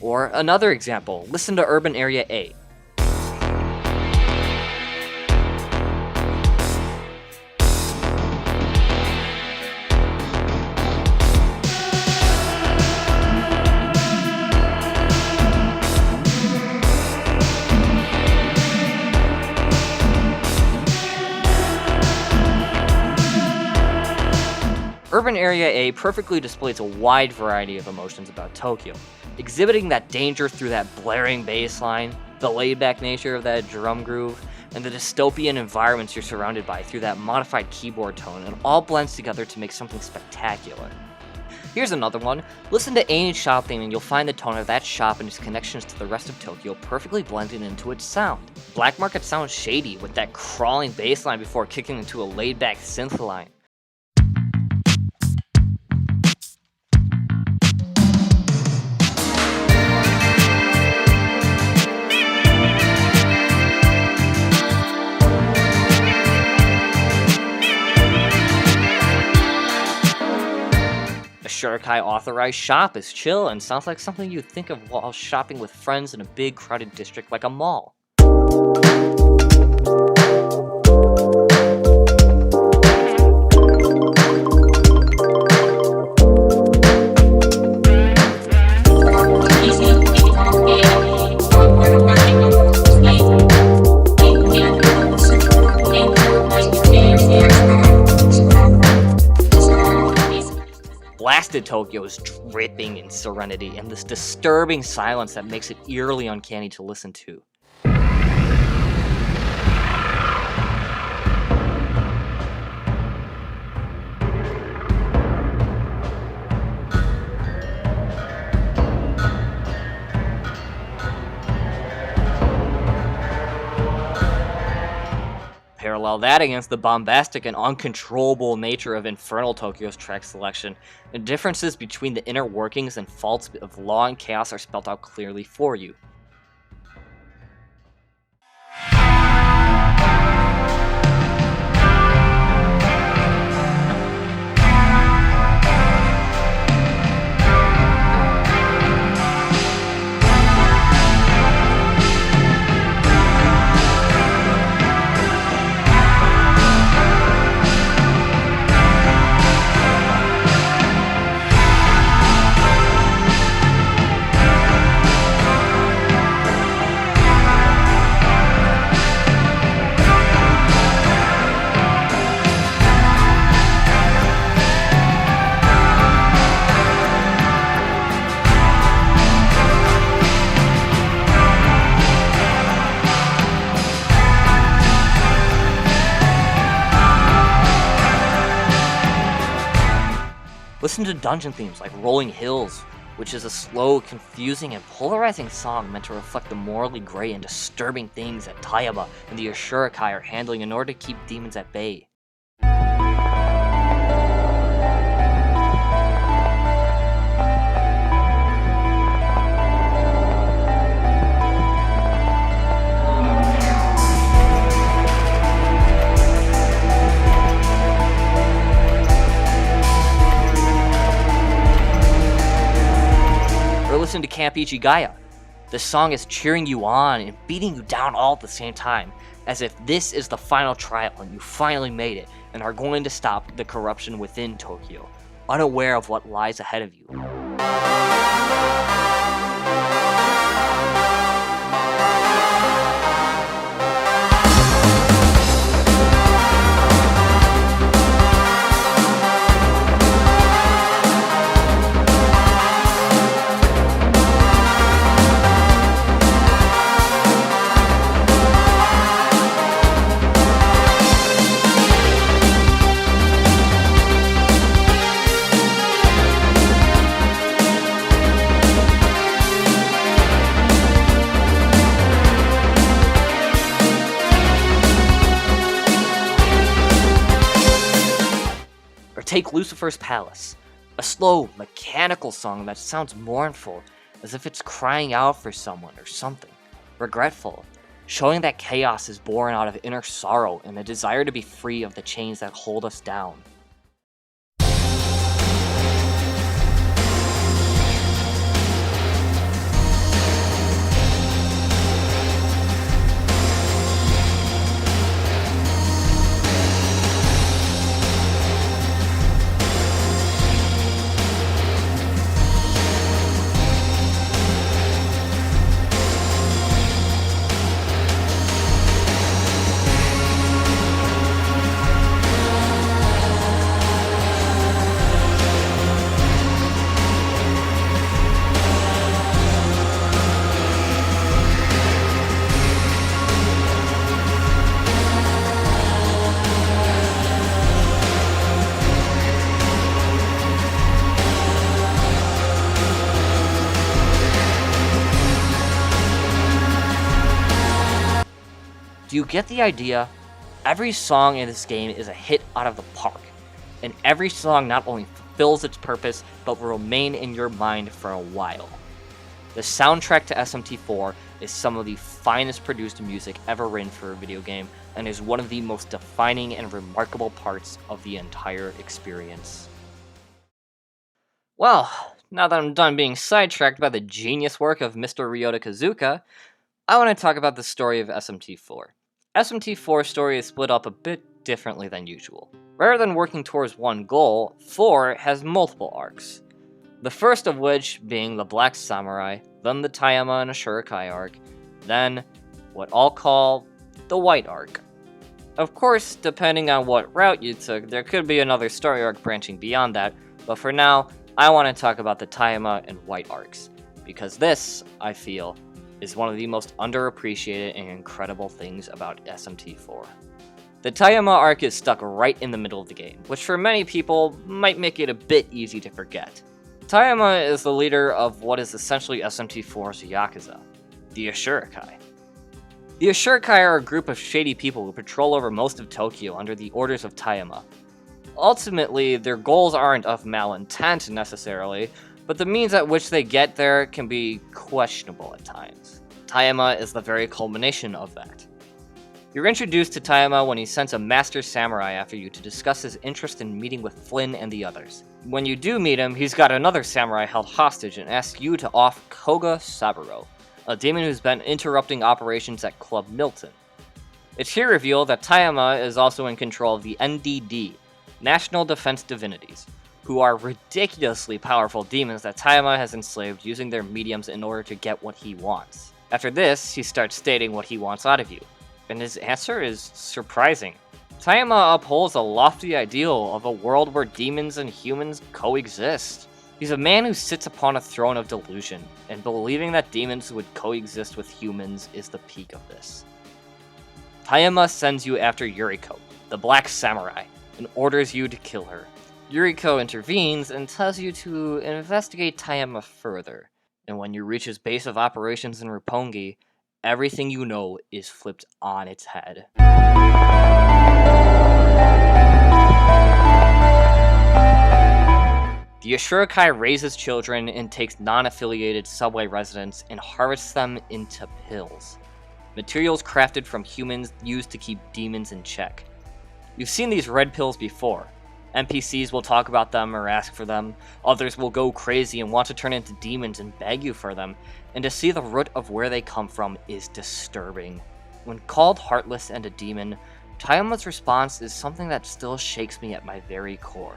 Or another example, listen to Urban Area A. Urban Area A perfectly displays a wide variety of emotions about Tokyo, exhibiting that danger through that blaring bass line, the laid-back nature of that drum groove, and the dystopian environments you're surrounded by through that modified keyboard tone, and all blends together to make something spectacular. Here's another one. Listen to A's shop theme and you'll find the tone of that shop and its connections to the rest of Tokyo perfectly blended into its sound. Black Market sounds shady with that crawling bass line before kicking into a laid-back synth line. Shurikai authorized shop is chill and sounds like something you'd think of while shopping with friends in a big crowded district like a mall. Blasted Tokyo is dripping in serenity and this disturbing silence that makes it eerily uncanny to listen to. Parallel that against the bombastic and uncontrollable nature of Infernal Tokyo's track selection, the differences between the inner workings and faults of law and chaos are spelt out clearly for you. Listen to dungeon themes like Rolling Hills, which is a slow, confusing, and polarizing song meant to reflect the morally gray and disturbing things that Tayama and the Ashurakai are handling in order to keep demons at bay. Listen to Camp Ichigaya. The song is cheering you on and beating you down all at the same time, as if this is the final trial and you finally made it and are going to stop the corruption within Tokyo, unaware of what lies ahead of you. Take Lucifer's Palace, a slow, mechanical song that sounds mournful, as if it's crying out for someone or something, regretful, showing that chaos is born out of inner sorrow and a desire to be free of the chains that hold us down. Do you get the idea? Every song in this game is a hit out of the park, and every song not only fulfills its purpose, but will remain in your mind for a while. The soundtrack to SMT4 is some of the finest produced music ever written for a video game, and is one of the most defining and remarkable parts of the entire experience. Well, now that I'm done being sidetracked by the genius work of Mr. Ryota Kazuka, I want to talk about the story of SMT4. SMT4's story is split up a bit differently than usual. Rather than working towards one goal, 4 has multiple arcs. The first of which being the Black Samurai, then the Tayama and Ashurakai arc, then what I'll call the White arc. Of course, depending on what route you took, there could be another story arc branching beyond that, but for now, I want to talk about the Tayama and White arcs, because this, I feel, is one of the most underappreciated and incredible things about SMT4. The Tayama arc is stuck right in the middle of the game, which for many people might make it a bit easy to forget. Tayama is the leader of what is essentially SMT4's Yakuza, the Ashurakai. The Asurikai are a group of shady people who patrol over most of Tokyo under the orders of Tayama. Ultimately, their goals aren't of malintent necessarily, but the means at which they get there can be questionable at times. Tayama is the very culmination of that. You're introduced to Tayama when he sends a master samurai after you to discuss his interest in meeting with Flynn and the others. When you do meet him, he's got another samurai held hostage and asks you to off Koga Saburo, a demon who's been interrupting operations at Club Milton. It's here revealed that Tayama is also in control of the NDD, National Defense Divinities, who are ridiculously powerful demons that Tayama has enslaved using their mediums in order to get what he wants. After this, he starts stating what he wants out of you, and his answer is surprising. Tayama upholds a lofty ideal of a world where demons and humans coexist. He's a man who sits upon a throne of delusion, and believing that demons would coexist with humans is the peak of this. Tayama sends you after Yuriko, the Black Samurai, and orders you to kill her. Yuriko intervenes and tells you to investigate Tayama further, and when you reach his base of operations in Roppongi, everything you know is flipped on its head. The Asurikai raises children and takes non-affiliated subway residents and harvests them into pills. Materials crafted from humans used to keep demons in check. You've seen these red pills before. NPCs will talk about them or ask for them. Others will go crazy and want to turn into demons and beg you for them. And to see the root of where they come from is disturbing. When called heartless and a demon, Tayama's response is something that still shakes me at my very core.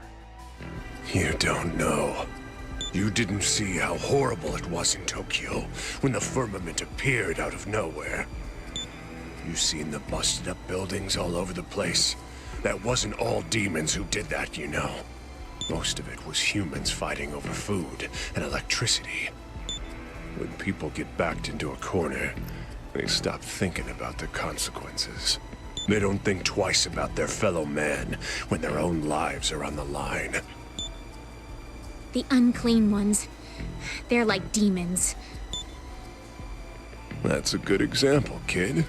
You don't know. You didn't see how horrible it was in Tokyo when the firmament appeared out of nowhere. You seen the busted up buildings all over the place? That wasn't all demons who did that, you know. Most of it was humans fighting over food and electricity. When people get backed into a corner, they stop thinking about the consequences. They don't think twice about their fellow man when their own lives are on the line. The unclean ones. They're like demons. That's a good example, kid.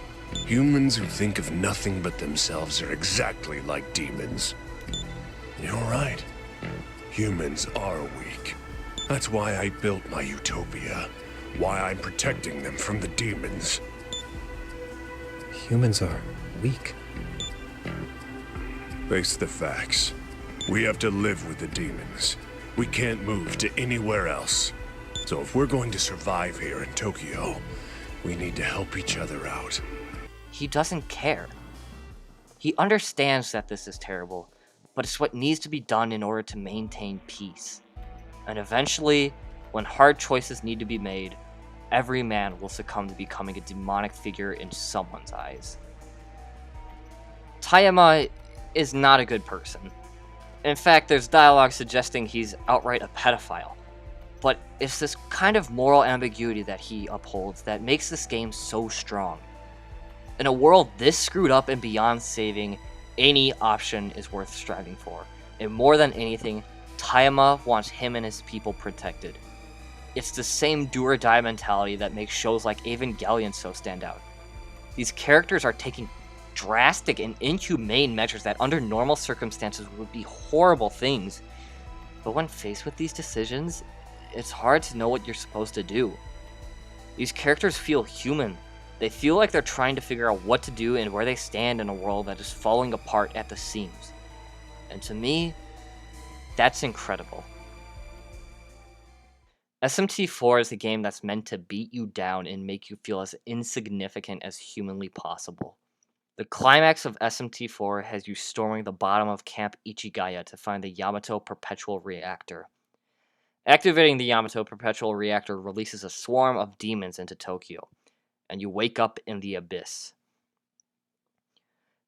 Humans who think of nothing but themselves are exactly like demons. You're right. Humans are weak. That's why I built my utopia. Why I'm protecting them from the demons. Humans are weak. Face the facts. We have to live with the demons. We can't move to anywhere else. So if we're going to survive here in Tokyo, we need to help each other out. He doesn't care. He understands that this is terrible, but it's what needs to be done in order to maintain peace. And eventually, when hard choices need to be made, every man will succumb to becoming a demonic figure in someone's eyes. Tayama is not a good person. In fact, there's dialogue suggesting he's outright a pedophile. But it's this kind of moral ambiguity that he upholds that makes this game so strong. In a world this screwed up and beyond saving, any option is worth striving for. And more than anything, Tayama wants him and his people protected. It's the same do-or-die mentality that makes shows like Evangelion so stand out. These characters are taking drastic and inhumane measures that under normal circumstances would be horrible things. But when faced with these decisions, it's hard to know what you're supposed to do. These characters feel human. They feel like they're trying to figure out what to do and where they stand in a world that is falling apart at the seams. And to me, that's incredible. SMT4 is a game that's meant to beat you down and make you feel as insignificant as humanly possible. The climax of SMT4 has you storming the bottom of Camp Ichigaya to find the Yamato Perpetual Reactor. Activating the Yamato Perpetual Reactor releases a swarm of demons into Tokyo, and you wake up in the abyss.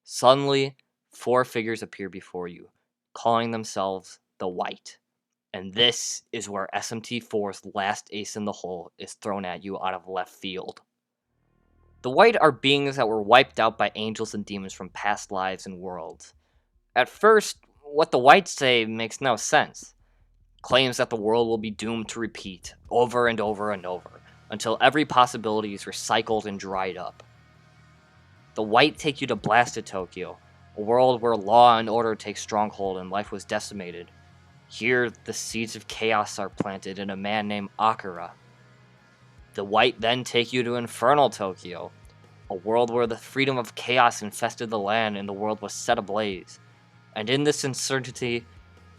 Suddenly, 4 figures appear before you, calling themselves the White. And this is where SMT4's last ace in the hole is thrown at you out of left field. The White are beings that were wiped out by angels and demons from past lives and worlds. At first, what the Whites say makes no sense. Claims that the world will be doomed to repeat over and over and over, until every possibility is recycled and dried up. The white take you to Blasted Tokyo, a world where law and order take stronghold and life was decimated. Here, the seeds of chaos are planted in a man named Akira. The white then take you to Infernal Tokyo, a world where the freedom of chaos infested the land and the world was set ablaze. And in this uncertainty,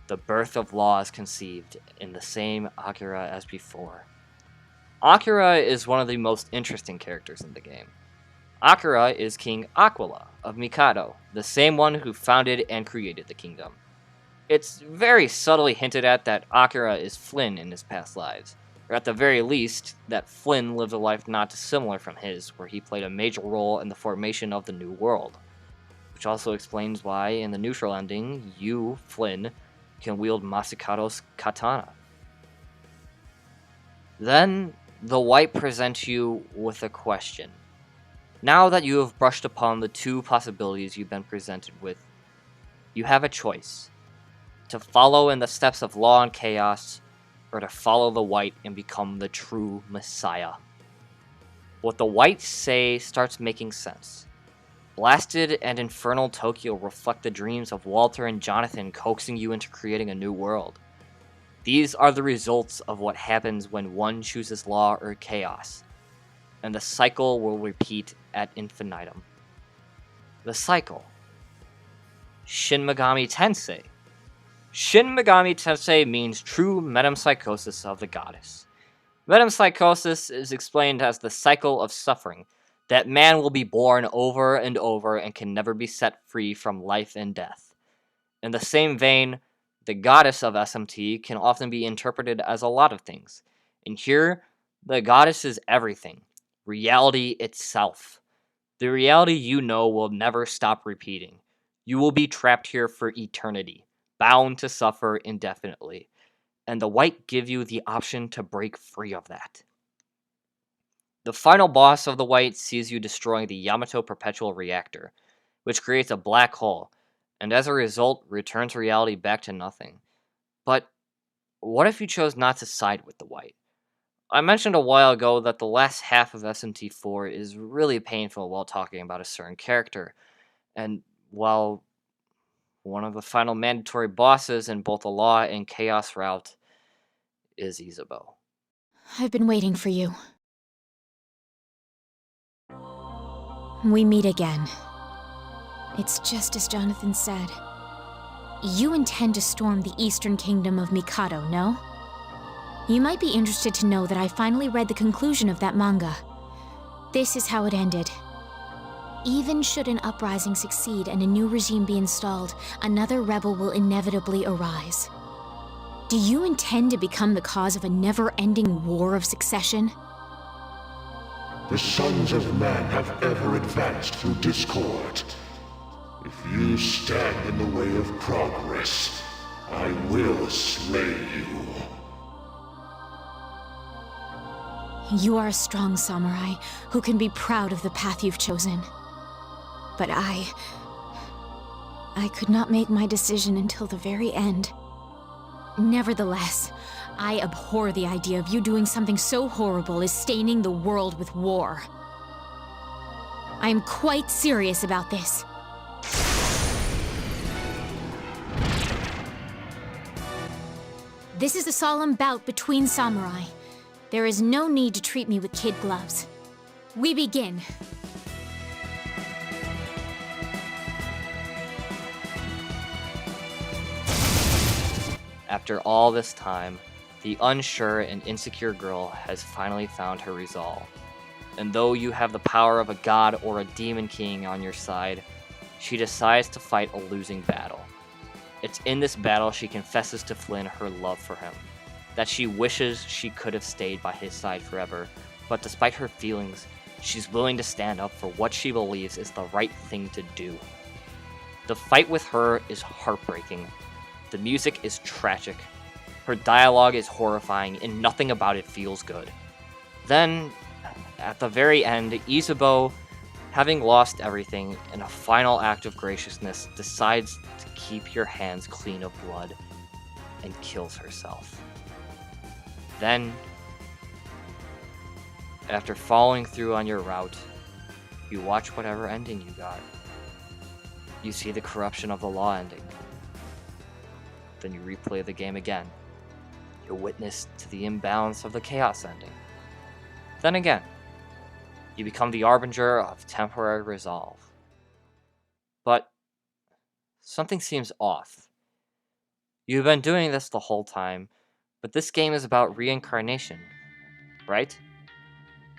the birth of law is conceived in the same Akira as before. Akira is one of the most interesting characters in the game. Akira is King Aquila of Mikado, the same one who founded and created the kingdom. It's very subtly hinted at that Akira is Flynn in his past lives, or at the very least, that Flynn lived a life not dissimilar from his, where he played a major role in the formation of the New World. Which also explains why, in the neutral ending, you, Flynn, can wield Masakado's katana. Then, the white presents you with a question. Now that you have brushed upon the two possibilities you've been presented with, you have a choice. To follow in the steps of law and chaos, or to follow the white and become the true Messiah. What the whites say starts making sense. Blasted and Infernal Tokyo reflect the dreams of Walter and Jonathan coaxing you into creating a new world. These are the results of what happens when one chooses law or chaos, and the cycle will repeat ad infinitum. The cycle. Shin Megami Tensei. Shin Megami Tensei means true metempsychosis of the goddess. Metempsychosis is explained as the cycle of suffering, that man will be born over and over and can never be set free from life and death. In the same vein, the goddess of SMT can often be interpreted as a lot of things. And here, the goddess is everything. Reality itself. The reality you know will never stop repeating. You will be trapped here for eternity, bound to suffer indefinitely. And the white give you the option to break free of that. The final boss of the white sees you destroying the Yamato Perpetual Reactor, which creates a black hole, and as a result, returns reality back to nothing. But what if you chose not to side with the white? I mentioned a while ago that the last half of SMT4 is really painful while talking about a certain character, and while one of the final mandatory bosses in both the Law and Chaos route is Isabeau. I've been waiting for you. We meet again. It's just as Jonathan said. You intend to storm the Eastern Kingdom of Mikado, no? You might be interested to know that I finally read the conclusion of that manga. This is how it ended. Even should an uprising succeed and a new regime be installed, another rebel will inevitably arise. Do you intend to become the cause of a never-ending war of succession? The sons of man have ever advanced through discord. If you stand in the way of progress, I will slay you. You are a strong samurai who can be proud of the path you've chosen. But I could not make my decision until the very end. Nevertheless, I abhor the idea of you doing something so horrible as staining the world with war. I am quite serious about this. This is a solemn bout between samurai. There is no need to treat me with kid gloves. We begin. After all this time, the unsure and insecure girl has finally found her resolve. And though you have the power of a god or a demon king on your side, she decides to fight a losing battle. It's in this battle she confesses to Flynn her love for him, that she wishes she could have stayed by his side forever, but despite her feelings, she's willing to stand up for what she believes is the right thing to do. The fight with her is heartbreaking. The music is tragic. Her dialogue is horrifying, and nothing about it feels good. Then, at the very end, Isabeau, having lost everything, in a final act of graciousness, decides to keep your hands clean of blood and kills herself. Then, after following through on your route, You watch whatever ending you got. You see the corruption of the law ending. Then you replay the game again. You're witness to the imbalance of the chaos ending. Then again, you become the arbinger of temporary resolve. But something seems off. You've been doing this the whole time, but this game is about reincarnation, right?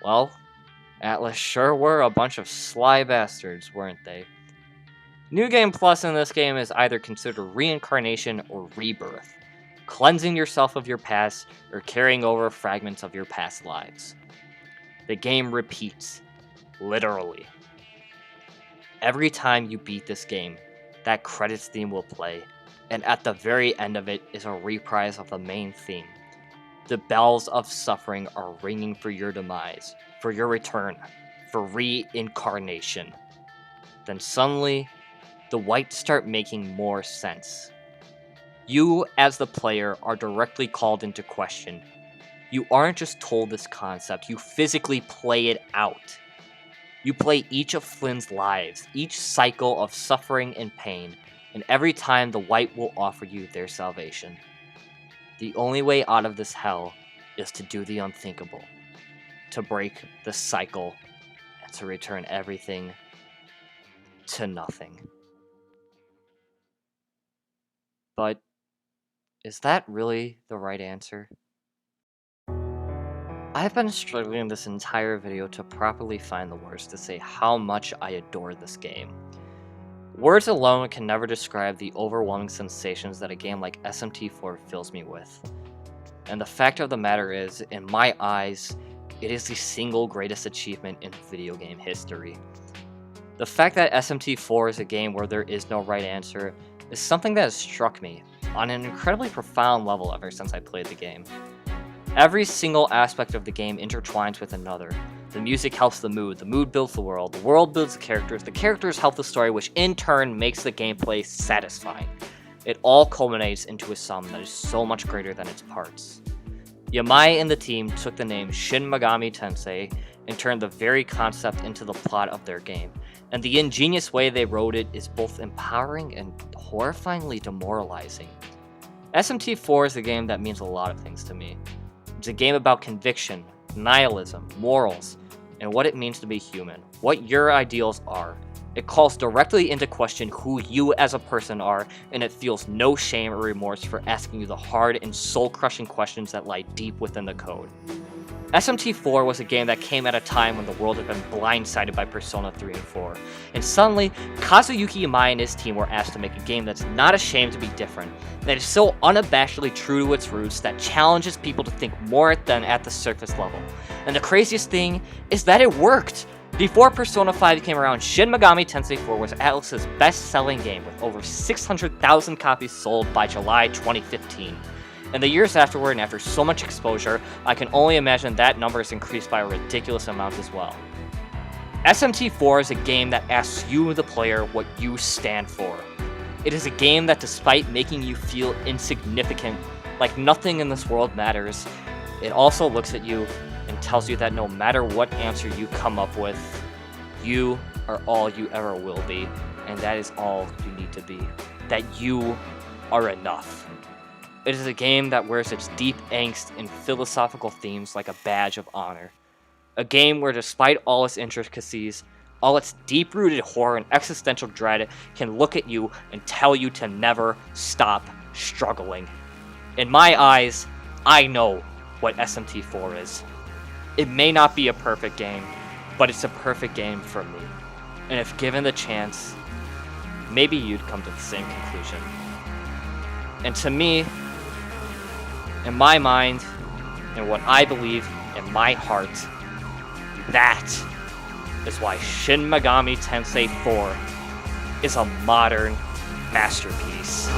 Well, Atlas sure were a bunch of sly bastards, weren't they? New Game Plus in this game is either considered reincarnation or rebirth, cleansing yourself of your past or carrying over fragments of your past lives. The game repeats, literally. Every time you beat this game, that credits theme will play, and at the very end of it is a reprise of the main theme. The bells of suffering are ringing for your demise, for your return, for reincarnation. Then suddenly, the whites start making more sense. You, as the player, are directly called into question. You aren't just told this concept, you physically play it out. You play each of Flynn's lives, each cycle of suffering and pain, and every time the white will offer you their salvation. The only way out of this hell is to do the unthinkable, to break the cycle, and to return everything to nothing. But is that really the right answer? I've been struggling this entire video to properly find the words to say how much I adore this game. Words alone can never describe the overwhelming sensations that a game like SMT4 fills me with. And the fact of the matter is, in my eyes, it is the single greatest achievement in video game history. The fact that SMT4 is a game where there is no right answer is something that has struck me on an incredibly profound level ever since I played the game. Every single aspect of the game intertwines with another. The music helps the mood builds the world builds the characters help the story, which in turn makes the gameplay satisfying. It all culminates into a sum that is so much greater than its parts. Yamai and the team took the name Shin Megami Tensei and turned the very concept into the plot of their game, and the ingenious way they wrote it is both empowering and horrifyingly demoralizing. SMT4 is a game that means a lot of things to me. It's a game about conviction, nihilism, morals, and what it means to be human, what your ideals are. It calls directly into question who you as a person are, and it feels no shame or remorse for asking you the hard and soul-crushing questions that lie deep within the code. SMT4 was a game that came at a time when the world had been blindsided by Persona 3 and 4, and suddenly, Kazuyuki Yamai and his team were asked to make a game that's not ashamed to be different, that is so unabashedly true to its roots, that challenges people to think more than at the surface level. And the craziest thing is that it worked! Before Persona 5 came around, Shin Megami Tensei 4 was Atlus's best-selling game with over 600,000 copies sold by July 2015. And the years afterward, and after so much exposure, I can only imagine that number has increased by a ridiculous amount as well. SMT4 is a game that asks you, the player, what you stand for. It is a game that, despite making you feel insignificant, like nothing in this world matters, it also looks at you and tells you that no matter what answer you come up with, you are all you ever will be, and that is all you need to be. That you are enough. It is a game that wears its deep angst and philosophical themes like a badge of honor. A game where, despite all its intricacies, all its deep-rooted horror and existential dread can look at you and tell you to never stop struggling. In my eyes, I know what SMT4 is. It may not be a perfect game, but it's a perfect game for me. And if given the chance, maybe you'd come to the same conclusion. And to me, in my mind, and what I believe in my heart, that is why Shin Megami Tensei 4 is a modern masterpiece.